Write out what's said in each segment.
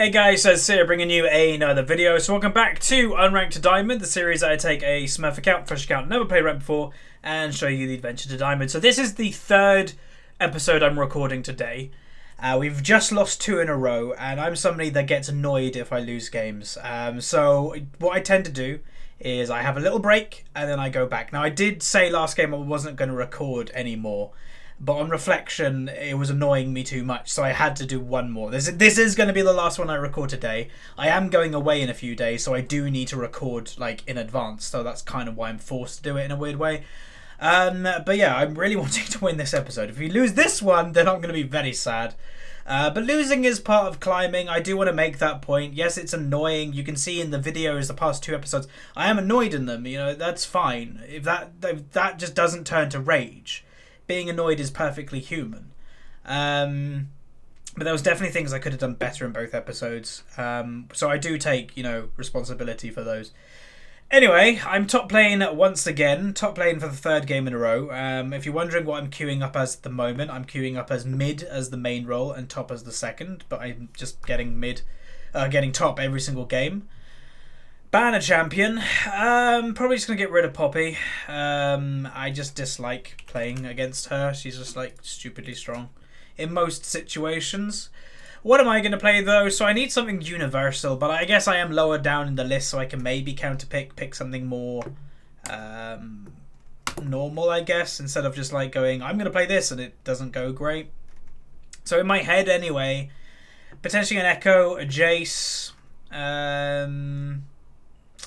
Hey guys, so it's here bringing you another video. So welcome back to Unranked to Diamond, the series that I take a Smurf account, fresh account, never played ranked before, and show you the adventure to Diamond. So this is the third episode I'm recording today. We've just lost 2 in a row, and I'm somebody that gets annoyed if I lose games. So what I tend to do is I have a little break, and then I go back. Now I did say last game I wasn't going to record anymore, but on reflection, it was annoying me too much, so I had to do one more. This is going to be the last one I record today. I am going away in a few days, so I do need to record like in advance. So that's kind of why I'm forced to do it in a weird way. But yeah, I'm really wanting to win this episode. If we lose this one, then I'm going to be very sad. But losing is part of climbing. I do want to make that point. Yes, it's annoying. You can see in the videos, the past 2 episodes, I am annoyed in them. You know, that's fine. If that just doesn't turn to rage. Being annoyed is perfectly human. But there was definitely things I could have done better in both episodes. So I do take, responsibility for those. Anyway, I'm top playing once again. Top playing for the 3rd game in a row. If you're wondering what I'm queuing up as at the moment, I'm queuing up as mid as the main role and top as the second. But I'm just getting getting top every single game. Banner champion. Probably just gonna get rid of Poppy. I just dislike playing against her. She's just like stupidly strong in most situations. What am I gonna play though? So I need something universal, but I guess I am lower down in the list, so I can maybe pick something more normal, I guess, instead of just like going, I'm gonna play this and it doesn't go great. So in my head anyway, potentially an Ekko, a Jace,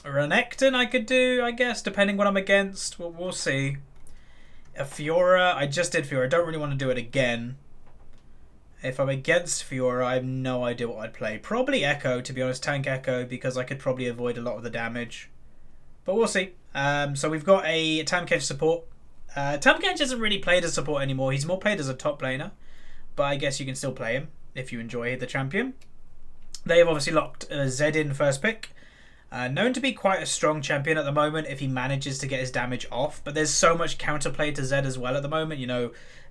Renekton I could do, I guess, depending what I'm against. We'll see. A Fiora. I just did Fiora. I don't really want to do it again. If I'm against Fiora, I have no idea what I'd play. Probably Ekko, to be honest. Tank Ekko, because I could probably avoid a lot of the damage. But we'll see. So we've got a Tamkech support. Tamkech isn't really played as support anymore. He's more played as a top laner. But I guess you can still play him if you enjoy the champion. They've obviously locked Zed in first pick. Known to be quite a strong champion at the moment if he manages to get his damage off. But there's so much counterplay to Zed as well at the moment.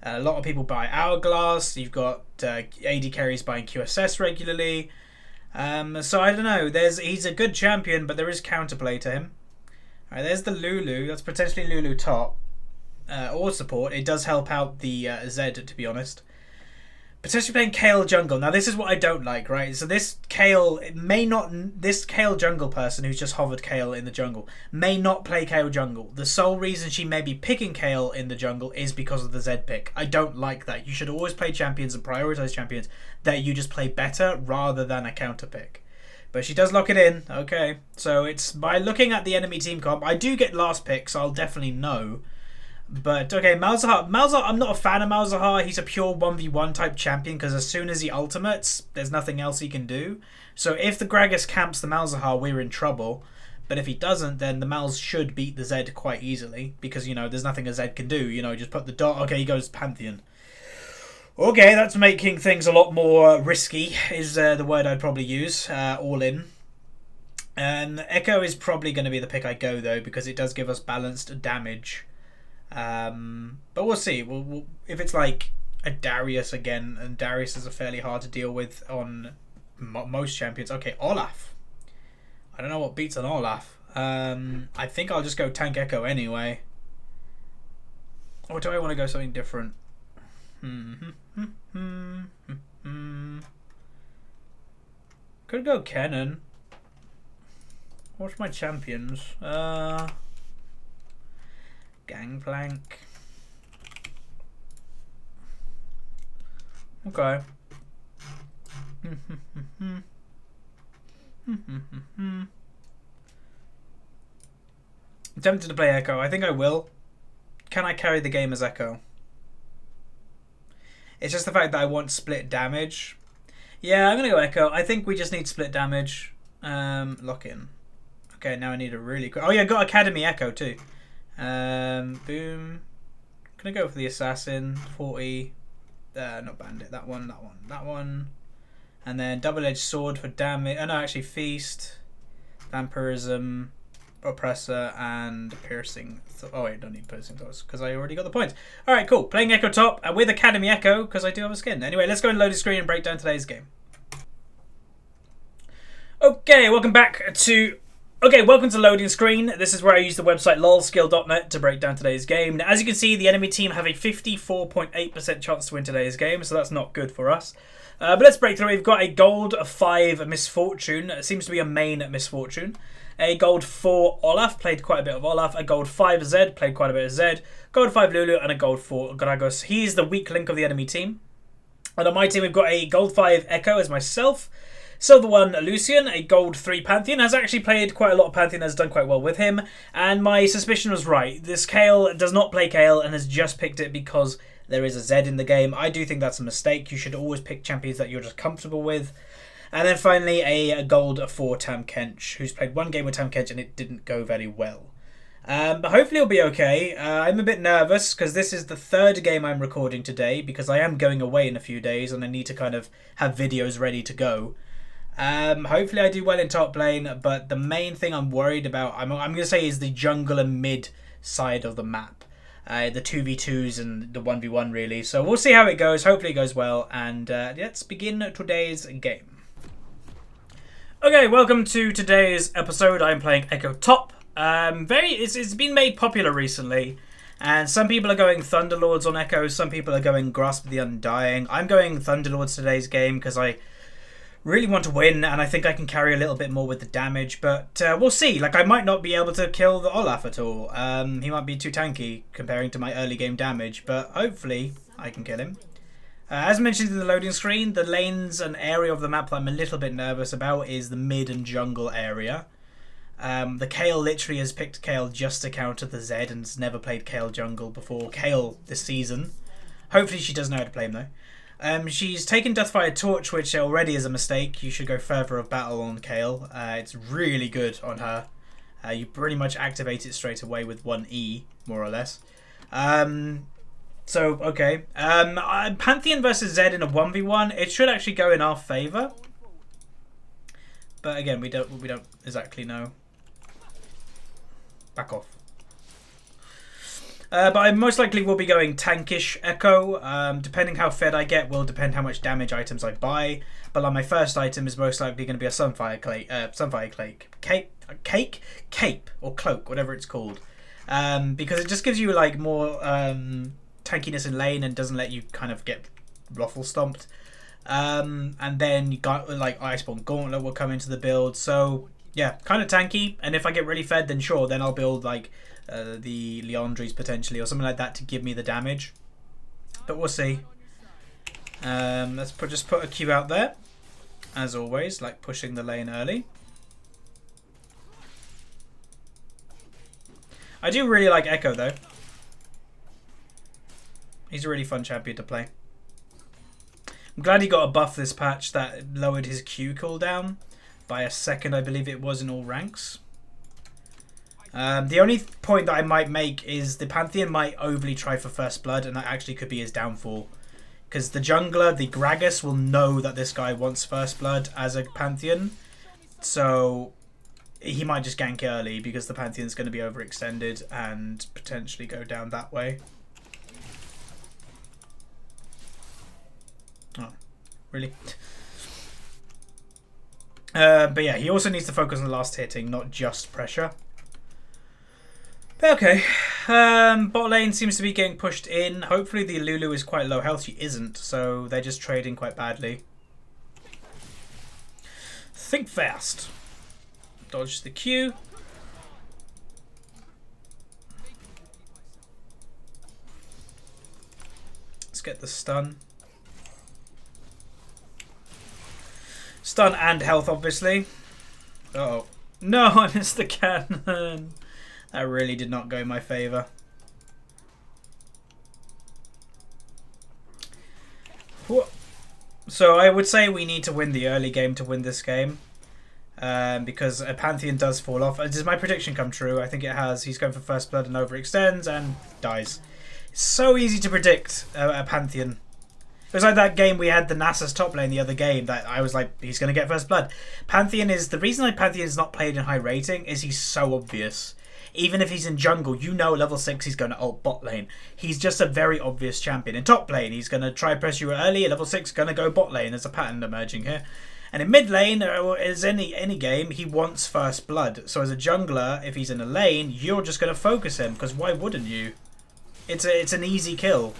A lot of people buy Hourglass. You've got AD carries buying QSS regularly. So I don't know. He's a good champion, but there is counterplay to him. Alright, there's the Lulu. That's potentially Lulu top. Or support. It does help out the Zed, to be honest. Potentially playing Kayle jungle. Now this is what I don't like, right? So this Kayle jungle person who's just hovered Kayle in the jungle may not play Kayle jungle. The sole reason she may be picking Kayle in the jungle is because of the Zed pick. I don't like that. You should always play champions and prioritize champions that you just play better rather than a counter pick. But she does lock it in. Okay, so it's by looking at the enemy team comp. I do get last pick, so I'll definitely know. But okay, Malzahar, I'm not a fan of Malzahar. He's a pure 1v1 type champion because as soon as he ultimates, there's nothing else he can do. So if the Gragas camps the Malzahar, we're in trouble. But if he doesn't, then the Malz should beat the Zed quite easily because, there's nothing a Zed can do. Just put the dot. Okay, he goes Pantheon. Okay, that's making things a lot more risky is the word I'd probably use. All in. And Ekko is probably going to be the pick I go, though, because it does give us balanced damage. But we'll see. We'll if it's like a Darius again, and Darius is a fairly hard to deal with on most champions. Okay, Olaf. I don't know what beats an Olaf. I think I'll just go Tank Ekko anyway. Or do I want to go something different? Could go Kennen. What's my champions? Gangplank. Okay. I'm tempted to play Ekko. I think I will. Can I carry the game as Ekko? It's just the fact that I want split damage. Yeah, I'm going to go Ekko. I think we just need split damage. Lock in. Okay, now I need a really quick... Oh yeah, got Academy Ekko too. Boom. Gonna go for the assassin. 40. Not bandit. That one. And then double-edged sword for damage. Oh no, actually feast, vampirism, oppressor, and piercing. Oh wait, don't need piercing thoughts because I already got the points. All right, cool. Playing Ekko top with Academy Ekko because I do have a skin. Anyway, let's go and load the screen and break down today's game. Welcome back to... welcome to Loading Screen. This is where I use the website lolskill.net to break down today's game. Now, as you can see, the enemy team have a 54.8% chance to win today's game, so that's not good for us. But let's break through. We've got a gold 5 Misfortune. It seems to be a main Misfortune. A gold 4 Olaf, played quite a bit of Olaf. A gold 5 Zed, played quite a bit of Zed. Gold 5 Lulu, and a gold 4 Gragos. He's the weak link of the enemy team. And on my team, we've got a gold 5 Ekko as myself. Silver 1 Lucian, a gold 3 Pantheon. Has actually played quite a lot of Pantheon, has done quite well with him. And my suspicion was right. This Kayle does not play Kayle and has just picked it because there is a Zed in the game. I do think that's a mistake. You should always pick champions that you're just comfortable with. And then finally a gold 4 Tam Kench, who's played one game with Tam Kench and it didn't go very well. But hopefully it'll be okay. I'm a bit nervous because this is the third game I'm recording today because I am going away in a few days and I need to kind of have videos ready to go. Hopefully I do well in top lane, but the main thing I'm worried about, I'm going to say, is the jungle and mid side of the map. The 2v2s and the 1v1 really. So we'll see how it goes. Hopefully it goes well. And let's begin today's game. Okay, welcome to today's episode. I'm playing Ekko top. It's been made popular recently. And some people are going Thunderlords on Ekko. Some people are going Grasp of the Undying. I'm going Thunderlords today's game because I really want to win, and I think I can carry a little bit more with the damage, but we'll see. Like, I might not be able to kill the Olaf at all. He might be too tanky comparing to my early game damage, but hopefully I can kill him. As mentioned in the loading screen, the lanes and area of the map that I'm a little bit nervous about is the mid and jungle area. The Kayle literally has picked Kayle just to counter the Zed and has never played Kayle jungle before Kayle this season. Hopefully she does know how to play him though. She's taken Deathfire Torch, which already is a mistake. You should go further of battle on Kayle. It's really good on her. You pretty much activate it straight away with 1E, more or less. Pantheon versus Zed in a 1v1. It should actually go in our favour. But again, we don't exactly know. Back off. But I most likely will be going tankish Ekko. Depending how fed I get will depend how much damage items I buy. But like my first item is most likely going to be a Sunfire Cape or Cloak, whatever it's called. Because it just gives you like more tankiness in lane and doesn't let you kind of get ruffle stomped. And then you got like Iceborne Gauntlet will come into the build. So yeah, kind of tanky. And if I get really fed, then sure, then I'll build like the Leandries potentially or something like that to give me the damage, but we'll see. Let's just put a Q out there as always, like pushing the lane early. I do really like Ekko though. He's a really fun champion to play. I'm glad he got a buff this patch that lowered his Q cooldown by a second, I believe it was, in all ranks. The only point that I might make is the Pantheon might overly try for first blood, and that actually could be his downfall. Because the jungler, the Gragas, will know that this guy wants first blood as a Pantheon. So he might just gank early because the Pantheon's going to be overextended and potentially go down that way. Oh, really? But yeah, he also needs to focus on the last hitting, not just pressure. But okay, bot lane seems to be getting pushed in. Hopefully the Lulu is quite low health. She isn't, so they're just trading quite badly. Think fast. Dodge the Q. Let's get the stun. Stun and health, obviously. Uh-oh. No, I missed the cannon. That really did not go in my favour. So I would say we need to win the early game to win this game. Because a Pantheon does fall off. Does my prediction come true? I think it has. He's going for first blood and overextends and dies. It's so easy to predict a Pantheon. It was like that game we had the Nasus top lane the other game that I was like, he's going to get first blood. Pantheon is... The reason Pantheon is not played in high rating is he's so obvious. Even if he's in jungle, you know level 6 he's going to ult bot lane. He's just a very obvious champion. In top lane, he's going to try press you early. At level 6, going to go bot lane. There's a pattern emerging here. And in mid lane, as any game, he wants first blood. So as a jungler, if he's in a lane, you're just going to focus him, because why wouldn't you? It's an easy kill.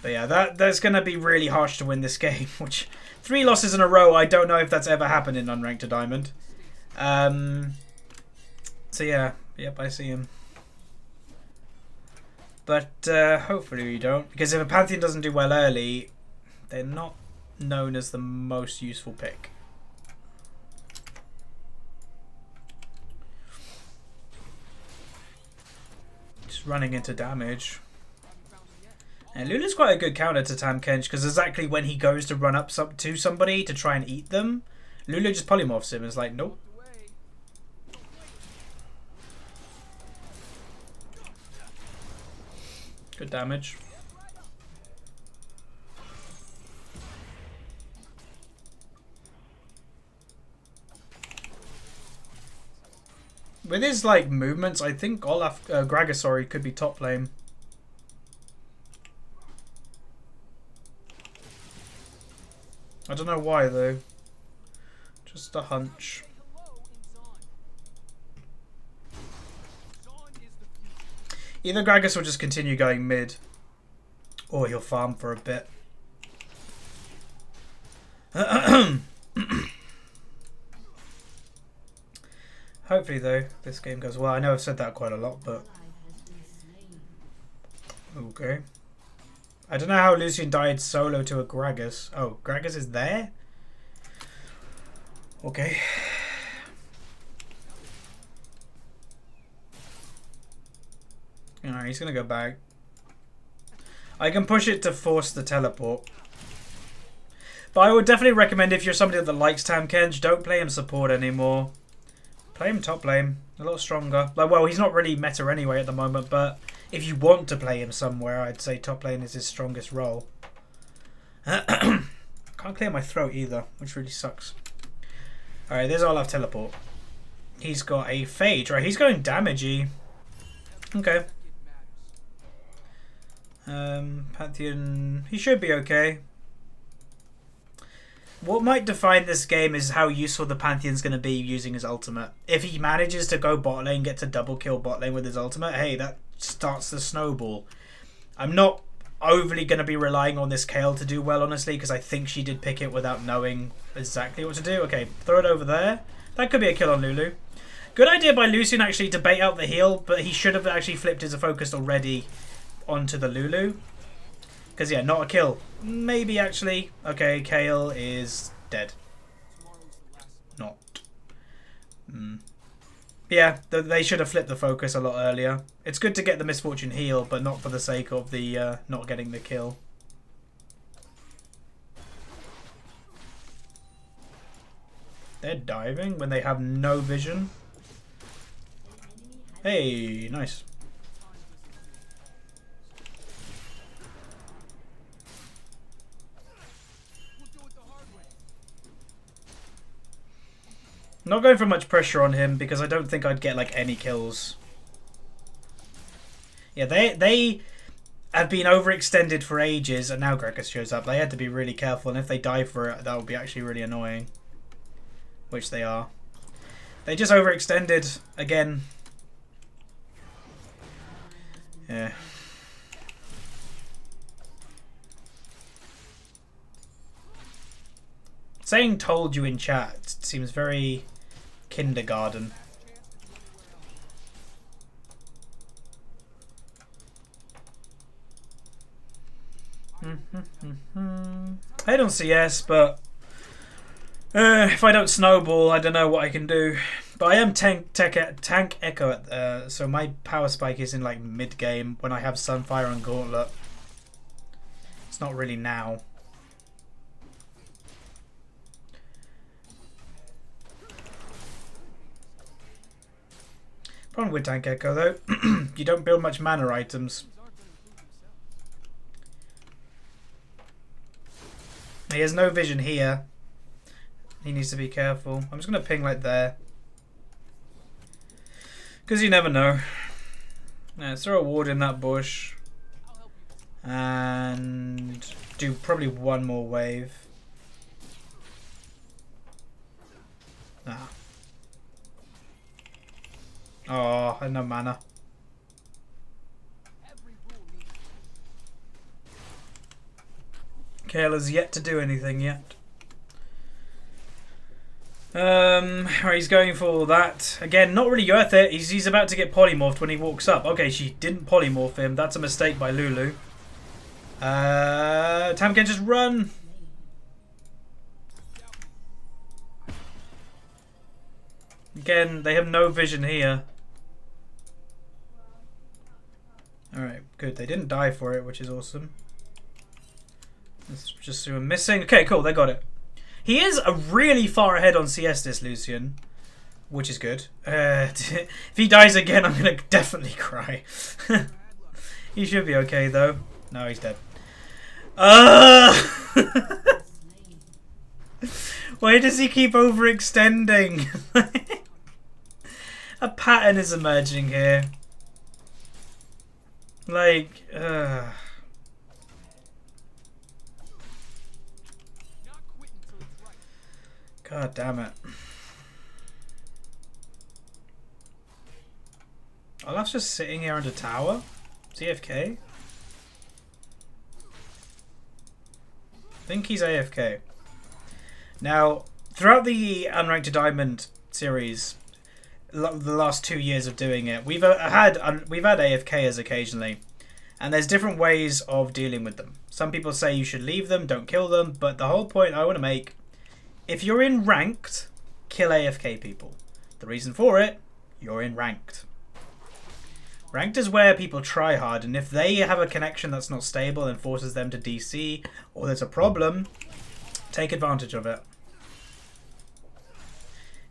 But yeah, that's going to be really harsh to win this game. Which 3 losses in a row, I don't know if that's ever happened in Unranked to Diamond. So yeah, yep, I see him. But hopefully we don't, because if a Pantheon doesn't do well early, they're not known as the most useful pick. Just running into damage. And Lulu's quite a good counter to Tahm Kench, because exactly when he goes to run up to somebody to try and eat them, Lulu just polymorphs him and is like, nope. Good damage. With his like movements, I think Olaf Gragas, could be top lane. I don't know why though. Just a hunch. Either Gragas will just continue going mid, or he'll farm for a bit. Hopefully though, this game goes well. I know I've said that quite a lot, but... Okay. I don't know how Lucian died solo to a Gragas. Oh, Gragas is there? Okay. Alright, he's gonna go back. I can push it to force the teleport. But I would definitely recommend, if you're somebody that likes Tahm Kench, don't play him support anymore. Play him top lane. A lot stronger. Like, well, he's not really meta anyway at the moment, but if you want to play him somewhere, I'd say top lane is his strongest role. Can't clear my throat either, which really sucks. Alright, there's Olaf teleport. He's got a Phage, right? He's going damagey. Okay. Pantheon, he should be okay. What might define this game is how useful the Pantheon's going to be using his ultimate. If he manages to go bot lane, get to double kill bot lane with his ultimate, hey, that starts the snowball. I'm not overly going to be relying on this Kayle to do well, honestly, because I think she did pick it without knowing exactly what to do. Okay, throw it over there. That could be a kill on Lulu. Good idea by Lucian, actually, to bait out the heal, but he should have actually flipped his focus already onto the Lulu. Because, yeah, not a kill. Maybe, actually. Okay, Kayle is dead. Not. Yeah, they should have flipped the focus a lot earlier. It's good to get the Misfortune heal, but not for the sake of the not getting the kill. They're diving when they have no vision. Hey, nice. Not going for much pressure on him because I don't think I'd get like any kills. Yeah, they have been overextended for ages, and now Gragas shows up. They had to be really careful, and if they die for it, that would be actually really annoying. Which they are. They just overextended again. Yeah. Saying "told you" in chat seems very kindergarten. I don't CS, but if I don't snowball, I don't know what I can do. But I am tank Ekko, so my power spike is in like mid game when I have Sunfire and Gauntlet. It's not really now. Problem with tank Ekko though, you don't build much mana items. He has no vision here. He needs to be careful. I'm just going to ping like there. Because you never know. Let's throw a ward in that bush. And do probably one more wave. Ah. Oh, I had no mana. Kale has yet to do anything yet. He's going for that. Again, not really worth it. He's about to get polymorphed when he walks up. Okay, she didn't polymorph him. That's a mistake by Lulu. Tam can just run. Again, they have no vision here. Alright, good. They didn't die for it, which is awesome. Let's just see him missing. Okay, cool. They got it. He is really far ahead on CS, this Lucian, which is good. If he dies again, I'm going to definitely cry. He should be okay, though. No, he's dead. Why does he keep overextending? A pattern is emerging here. Like, God damn it. Olaf's just sitting here under tower? CFK? I think he's AFK. Now, throughout the Unranked to Diamond series, the last 2 years of doing it, we've had AFKers occasionally, and there's different ways of dealing with them. Some people say you should leave them, don't kill them, but the whole point I want to make, if you're in Ranked, kill AFK people. The reason for it, you're in Ranked. Ranked is where people try hard, and if they have a connection that's not stable and forces them to DC, or there's a problem, take advantage of it.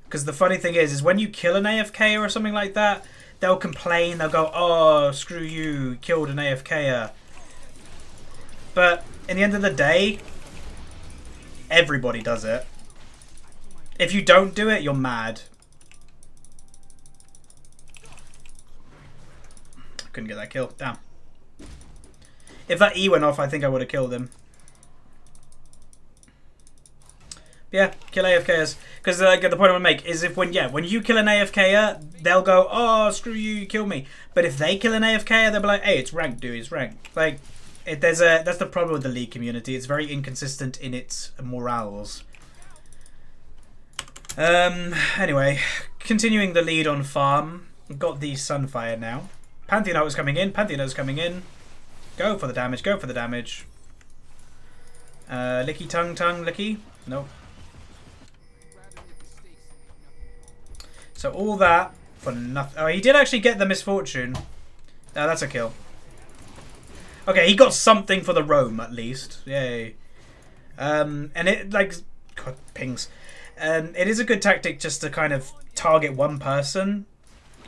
Because the funny thing is when you kill an AFK or something like that, they'll complain, they'll go, oh, screw you, killed an AFKer. But in the end of the day, everybody does it. If you don't do it, you're mad. I couldn't get that kill. Damn. If that E went off, I think I would have killed him. Yeah, kill AFKers. Because the point I want to make is when you kill an AFKer, they'll go, oh, screw you, you kill me. But if they kill an AFKer, they'll be like, hey, it's ranked, dude, it's ranked. Like, that's the problem with the League community. It's very inconsistent in its morals. Anyway, continuing the lead on farm. We've got the Sunfire now. Pantheon is coming in. Pantheon is coming in. Go for the damage. Go for the damage. Licky tongue, licky. Nope. So all that for nothing. Oh, he did actually get the misfortune. That's a kill. Okay, he got something for the roam at least. Yay. And it like God, pings. It is a good tactic just to kind of target one person.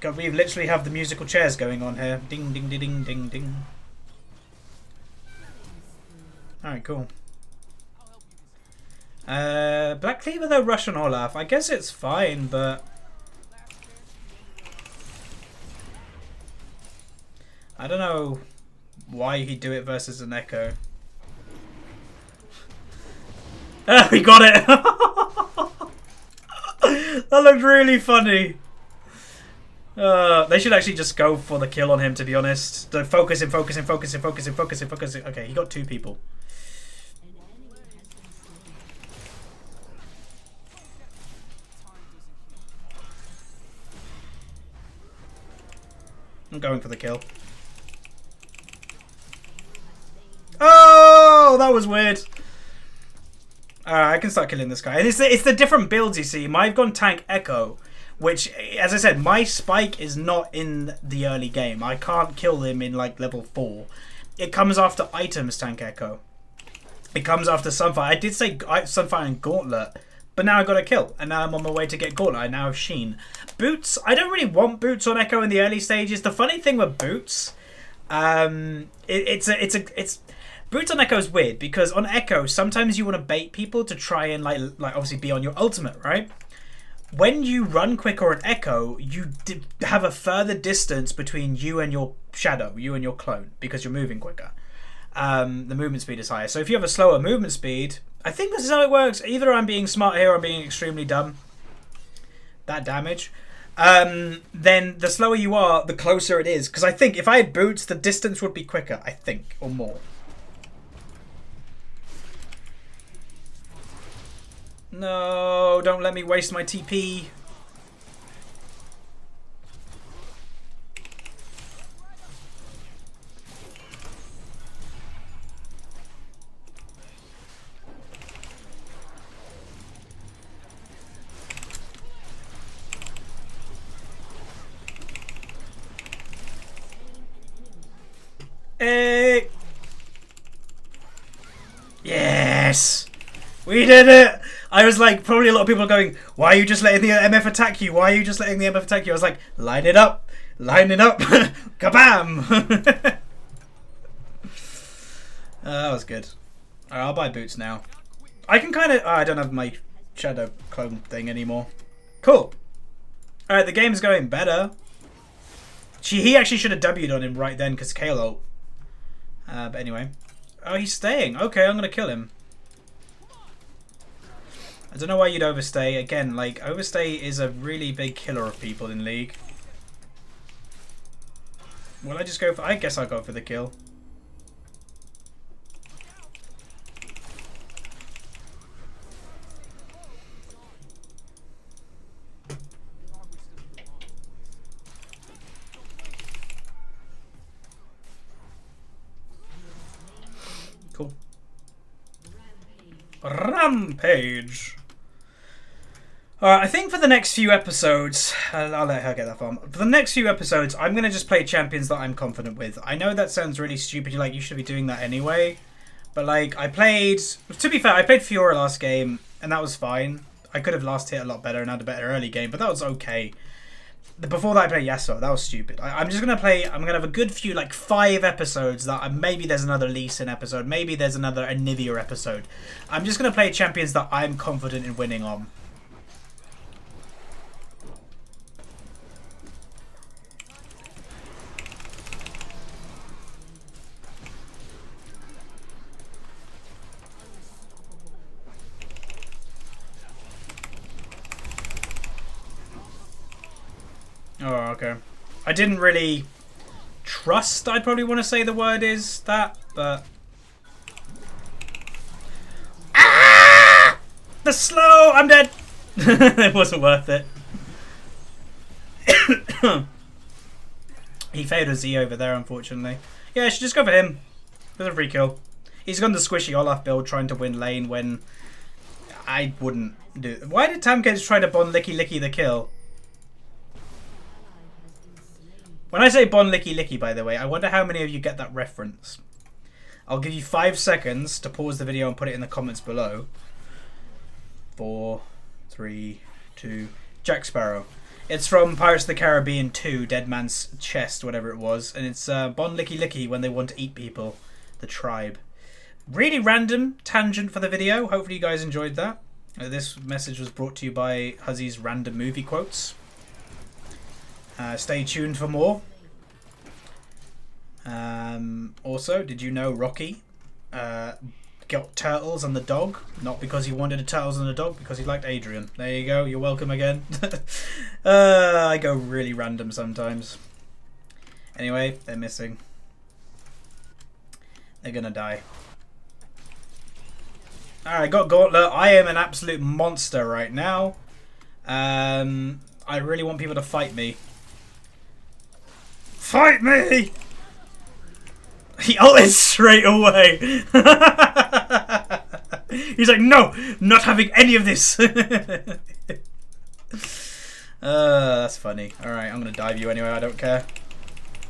God, we literally have the musical chairs going on here. Ding, ding, ding, ding, ding, ding. Alright, cool. Black Cleaver though, Russian Olaf. I guess it's fine, but I don't know why he'd do it versus an Ekko. Oh, he got it! That looked really funny. They should actually just go for the kill on him, to be honest. Focus him. Okay, he got 2 people. I'm going for the kill. Oh, that was weird. I can start killing this guy. And it's the different builds, you see. I've gone tank Ekko, which, as I said, my spike is not in the early game. I can't kill him in, like, level 4. It comes after items, tank Ekko. It comes after Sunfire. I did say Sunfire and Gauntlet, but now I got a kill. And now I'm on my way to get Gauntlet. I now have Sheen. Boots, I don't really want Boots on Ekko in the early stages. The funny thing with Boots, it's Boots on Ekko is weird because on Ekko sometimes you want to bait people to try and like obviously be on your ultimate, right? When you run quicker on Ekko, you have a further distance between you and your shadow, you and your clone, because you're moving quicker. the movement speed is higher. So if you have a slower movement speed, I think this is how it works. Either I'm being smart here or I'm being extremely dumb. That damage. Then the slower you are, the closer it is. Because I think if I had boots, the distance would be quicker, I think, or more. No, don't let me waste my TP. Hey! Yes! We did it! I was like, probably a lot of people are going, why are you just letting the MF attack you? Why are you just letting the MF attack you? I was like, line it up! Line it up! Kabam! That was good. Alright, I'll buy boots now. I can kind of... I don't have my shadow clone thing anymore. Cool. Alright, the game's going better. He actually should have W'd on him right then, because Kayle ult. But anyway. Oh, he's staying. Okay, I'm going to kill him. I don't know why you'd overstay. Again, like, overstay is a really big killer of people in League. Will I just go for... I guess I'll go for the kill. Cool. Rampage. Alright, I think for the next few episodes, I'll let her get that far. For the next few episodes, I'm going to just play champions that I'm confident with. I know that sounds really stupid, you're like, you should be doing that anyway. But like, I played, to be fair, I played Fiora last game, and that was fine. I could have last hit a lot better and had a better early game, but that was okay. Before that I played Yasuo, that was stupid. I'm just going to play, I'm going to have a good few, like 5 episodes that, maybe there's another Lee Sin episode, maybe there's another Anivia episode. I'm just going to play champions that I'm confident in winning on. Oh, okay. I didn't really trust, I'd probably want to say the word is that, but... Ah! The slow! I'm dead! It wasn't worth it. He failed a Z over there, unfortunately. Yeah, I should just go for him. With a free kill. He's gone the squishy Olaf build trying to win lane when I wouldn't do it. Why did Tamkins try to Bon Licky Licky the kill? When I say Bon Licky Licky, by the way, I wonder how many of you get that reference. I'll give you 5 seconds to pause the video and put it in the comments below. 4, 3, 2... Jack Sparrow. It's from Pirates of the Caribbean 2, Dead Man's Chest, whatever it was. And it's Bon Licky Licky when they want to eat people. The tribe. Really random tangent for the video. Hopefully you guys enjoyed that. This message was brought to you by Huzzy's random movie quotes. Stay tuned for more. Also, did you know Rocky got turtles and the dog? Not because he wanted a turtles and a dog, because he liked Adrian. There you go. You're welcome again. I go really random sometimes. Anyway, they're missing. They're gonna die. Alright, got Gauntlet. I am an absolute monster right now. I really want people to fight me. Fight me! He ulted straight away. He's like, no, not having any of this. That's funny. Alright, I'm going to dive you anyway, I don't care.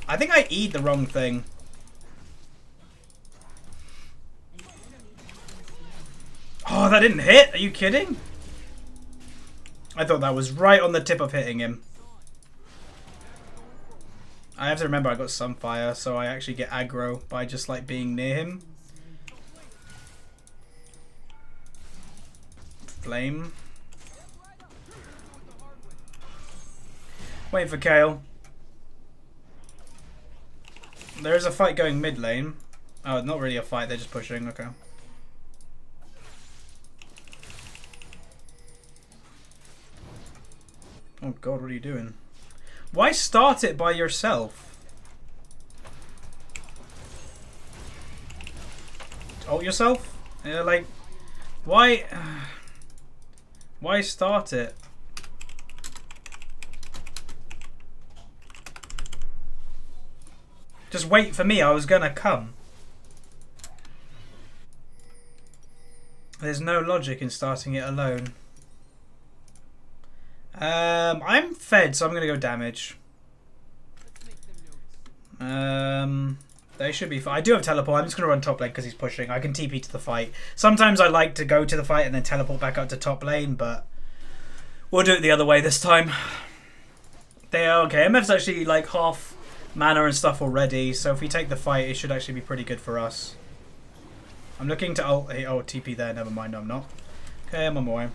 I think I E'd the wrong thing. Oh, that didn't hit? Are you kidding? I thought that was right on the tip of hitting him. I have to remember I got Sunfire, so I actually get aggro by just like being near him. Flame. Wait for Kayle. There is a fight going mid lane. Oh, not really a fight, they're just pushing, okay. Oh god, what are you doing? Why start it by yourself? Ult yourself? Yeah, like, why? Why start it? Just wait for me, I was gonna come. There's no logic in starting it alone. I'm fed, so I'm gonna go damage. They should be fine. I do have teleport. I'm just gonna run top lane because he's pushing. I can TP to the fight. Sometimes I like to go to the fight and then teleport back up to top lane, but we'll do it the other way this time. They are okay. MF's actually like half mana and stuff already, so if we take the fight, it should actually be pretty good for us. I'm looking to ult. Oh, TP there. Never mind. I'm not. Okay, I'm on my way.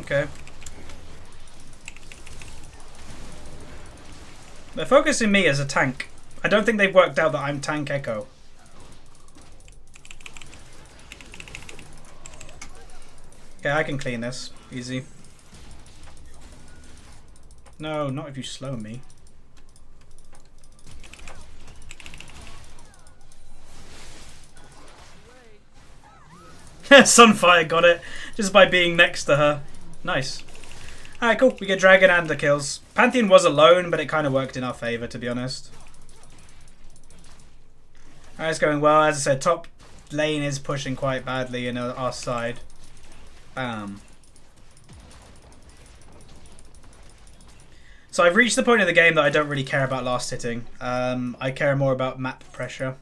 Okay. They're focusing me as a tank. I don't think they've worked out that I'm tank Ekko. Okay, I can clean this. Easy. No, not if you slow me. Sunfire got it just by being next to her. Nice. Alright, cool. We get Dragon and the kills. Pantheon was alone, but it kind of worked in our favour, to be honest. Alright, it's going well. As I said, top lane is pushing quite badly in our side. Bam. So I've reached the point in the game that I don't really care about last hitting. I care more about map pressure.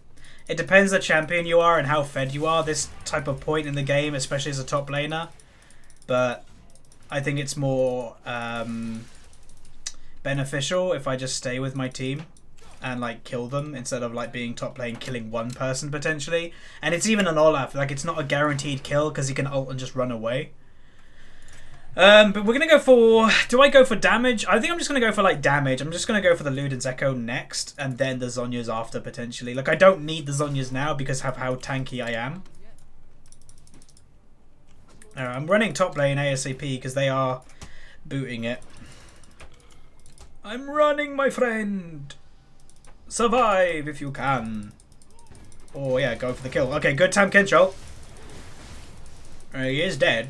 It depends the champion you are and how fed you are this type of point in the game, especially as a top laner. But I think it's more beneficial if I just stay with my team and like kill them instead of like being top lane killing one person potentially. And it's even an Olaf, like it's not a guaranteed kill because he can ult and just run away. But we're gonna go for. Do I go for damage? I think I'm just gonna go for like damage. I'm just gonna go for the Luden's Echo next, and then the Zhonya's after potentially. Like I don't need the Zhonya's now because of how tanky I am. I'm running top lane ASAP because they are booting it. I'm running, my friend. Survive if you can. Oh yeah, go for the kill. Okay, good time control. He is dead.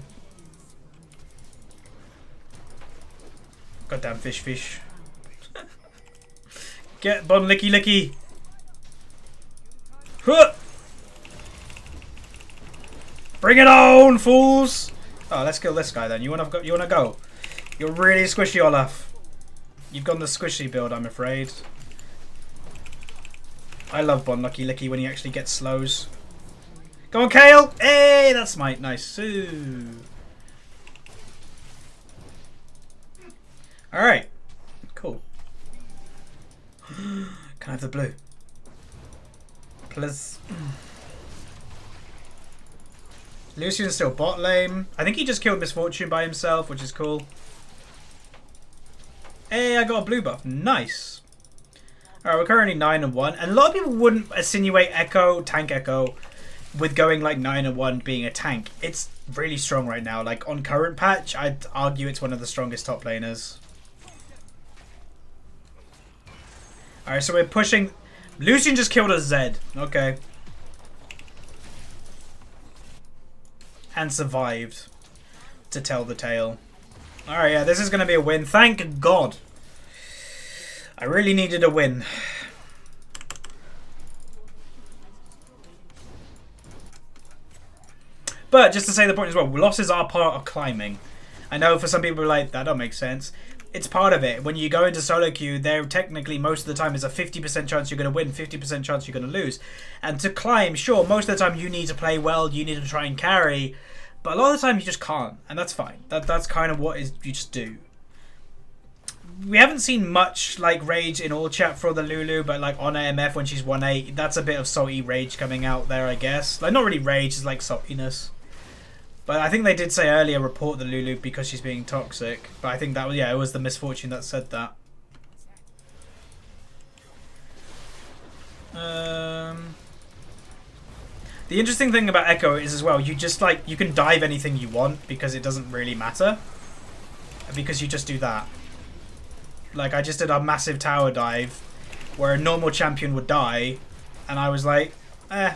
Goddamn fish. Get Bon Licky Licky. Huh! Bring it on, fools! Oh, let's kill this guy then. You wanna go? You're really squishy, Olaf. You've gone the squishy build, I'm afraid. I love Bon Lucky Licky when he actually gets slows. Go on, Kale! Hey, that's smite. Nice. Ooh. Alright. Cool. Can I have the blue? Please. Lucian's still bot lane. I think he just killed Misfortune by himself, which is cool. Hey, I got a blue buff. Nice. Alright, we're currently 9-1. And a lot of people wouldn't insinuate Ekko, tank Ekko, with going like 9-1 being a tank. It's really strong right now. Like on current patch, I'd argue it's one of the strongest top laners. Alright, so we're pushing. Lucian just killed a Zed. Okay. And survived to tell the tale. Alright, yeah, this is going to be a win. Thank God. I really needed a win. But just to say the point as well, losses are part of climbing. I know for some people are like, that don't make sense. It's part of it. When you go into solo queue, there technically most of the time is a 50% chance you're going to win, 50% chance you're going to lose. And to climb, sure, most of the time you need to play well, you need to try and carry. But a lot of the time you just can't, and that's fine. That's kind of what you just do. We haven't seen much like rage in all chat for the Lulu, but like on AMF when she's 1-8, that's a bit of salty rage coming out there, I guess. Like not really rage, it's like saltiness. But I think they did say earlier report the Lulu because she's being toxic. But I think that was, yeah, it was the misfortune that said that. The interesting thing about Ekko is as well, you just like, you can dive anything you want because it doesn't really matter. Because you just do that. Like, I just did a massive tower dive where a normal champion would die. And I was like, eh.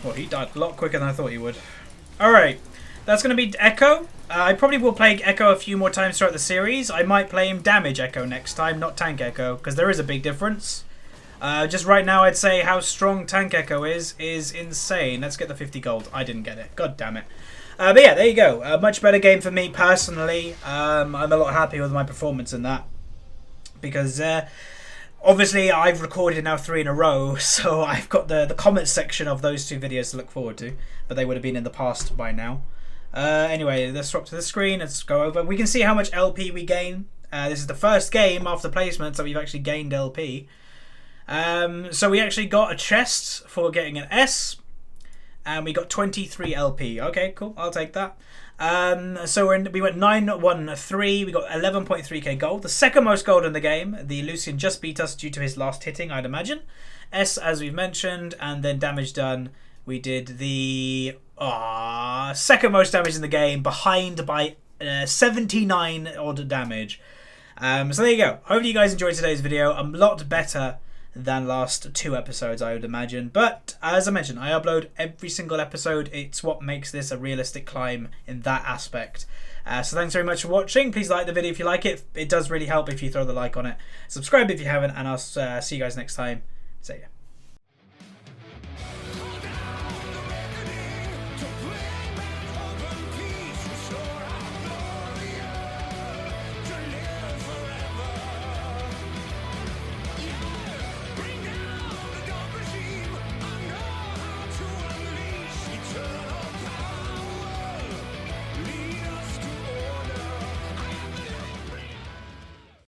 Well, he died a lot quicker than I thought he would. Alright, that's going to be Ekko. I probably will play Ekko a few more times throughout the series. I might play him damage Ekko next time, not tank Ekko, because there is a big difference. Just right now, I'd say how strong tank Ekko is insane. Let's get the 50 gold. I didn't get it. God damn it. But yeah, there you go. A much better game for me personally. I'm a lot happier with my performance in that. Because obviously I've recorded now 3 in a row. So I've got the comments section of those 2 videos to look forward to. But they would have been in the past by now. Anyway, let's swap to the screen. Let's go over. We can see how much LP we gain. This is the first game after placement. So we've actually gained LP. So we actually got a chest for getting an S. And we got 23 LP. Okay, cool. I'll take that. So we went 9-1-3. We got 11.3k gold. The second most gold in the game. The Lucian just beat us due to his last hitting, I'd imagine. S, as we've mentioned. And then damage done. We did the second most damage in the game. Behind by 79 odd damage. So there you go. Hopefully you guys enjoyed today's video. A lot better than last 2 episodes, I would imagine. But as I mentioned, I upload every single episode. It's what makes this a realistic climb in that aspect. So thanks very much for watching. Please like the video if you like it. It does really help if you throw the like on it. Subscribe if you haven't, and I'll see you guys next time. See ya.